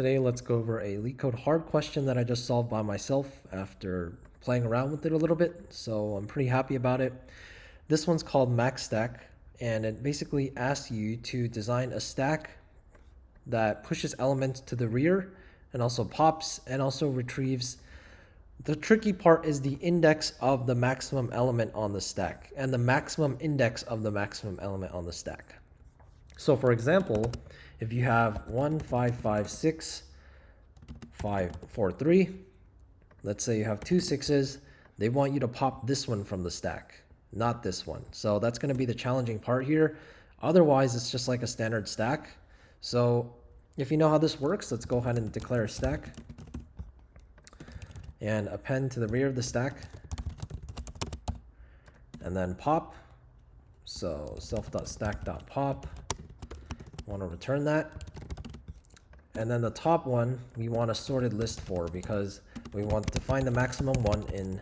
Today, let's go over a Leetcode hard question that I just solved by myself after playing around with it a little bit. So I'm pretty happy about it. This one's called max stack, and it basically asks you to design a stack that pushes elements to the rear and also pops and also retrieves. The tricky part is the index of the maximum element on the stack and the maximum index of the maximum element on the stack. So for example, if you have 1, 5, 5, 6, 5, 4, 3, let's say you have two 6s, they want you to pop this one from the stack, not this one. So that's going to be the challenging part here. Otherwise, it's just like a standard stack. So if you know how this works, let's go ahead and declare a stack and append to the rear of the stack and then pop. So self.stack.pop. Want to return that. And then the top one, we want a sorted list for because we want to find the maximum one in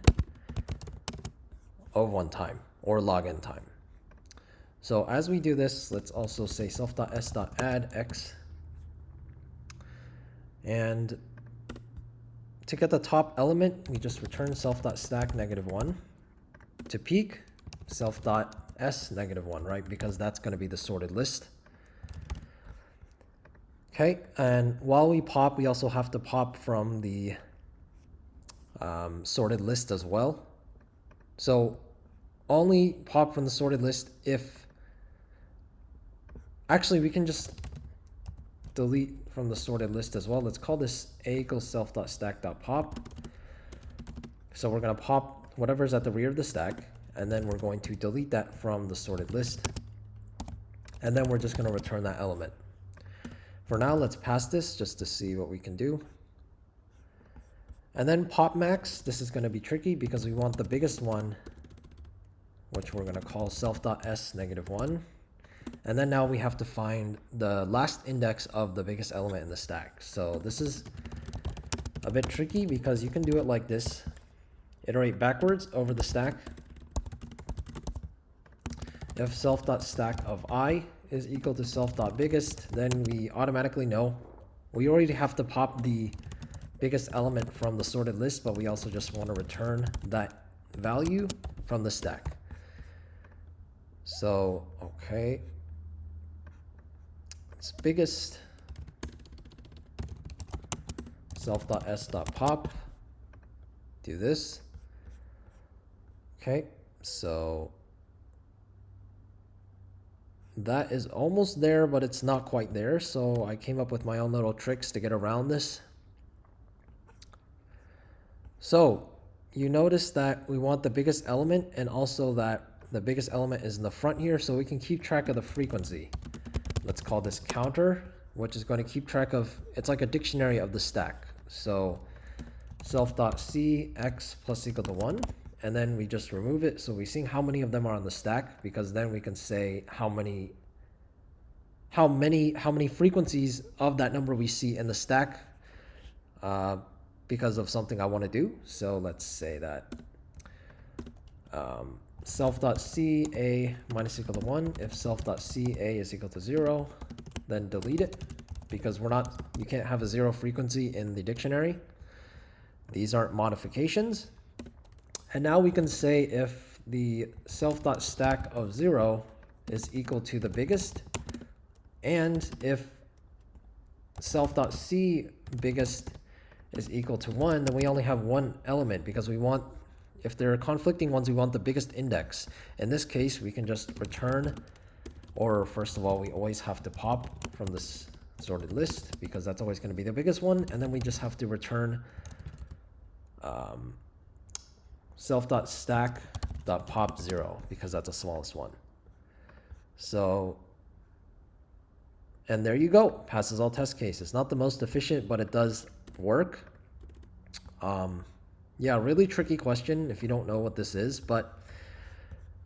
O1 time or log_n time. So as we do this, let's also say self.s.add x. And to get the top element, we just return self.stack -1. To peak, self.s -1, right? Because that's going to be the sorted list. Okay, and while we pop, we also have to pop from the sorted list as well. So only pop from the sorted list if, actually we can just delete from the sorted list as well. Let's call this a equals self.stack.pop. So we're going to pop whatever's at the rear of the stack, and then we're going to delete that from the sorted list. And then we're just going to return that element. For now, let's pass this just to see what we can do. And then pop max, this is going to be tricky because we want the biggest one, which we're going to call self.s -1. And then now we have to find the last index of the biggest element in the stack. So this is a bit tricky because you can do it like this. Iterate backwards over the stack. If self.stack of I is equal to self.biggest, then we automatically know we already have to pop the biggest element from the sorted list, but we also just want to return that value from the stack. So, okay, it's biggest self.s.pop, do this. Okay, so that is almost there, but it's not quite there. So I came up with my own little tricks to get around this. So you notice that we want the biggest element and also that the biggest element is in the front here, so we can keep track of the frequency. Let's call this counter, which is going to keep track of, it's like a dictionary of the stack. So self.c x plus equal to 1. And then we just remove it. So we see how many of them are on the stack, because then we can say how many frequencies of that number we see in the stack because of something I want to do. So let's say that self.ca minus equal to 1. If self.ca is equal to 0, then delete it because you can't have a 0 frequency in the dictionary. These aren't modifications. And now we can say if the self.stack of 0 is equal to the biggest, and if self.c biggest is equal to 1, then we only have one element because we want, if there are conflicting ones, we want the biggest index. In this case, we can just return, or first of all, we always have to pop from this sorted list because that's always going to be the biggest one. And then we just have to return self.stack.pop 0 because that's the smallest one. So, and there you go, passes all test cases. Not the most efficient, but it does work. Yeah, really tricky question if you don't know what this is, but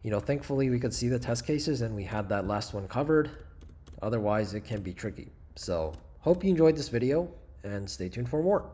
thankfully we could see the test cases and we had that last one covered. Otherwise, it can be tricky. So, hope you enjoyed this video and stay tuned for more.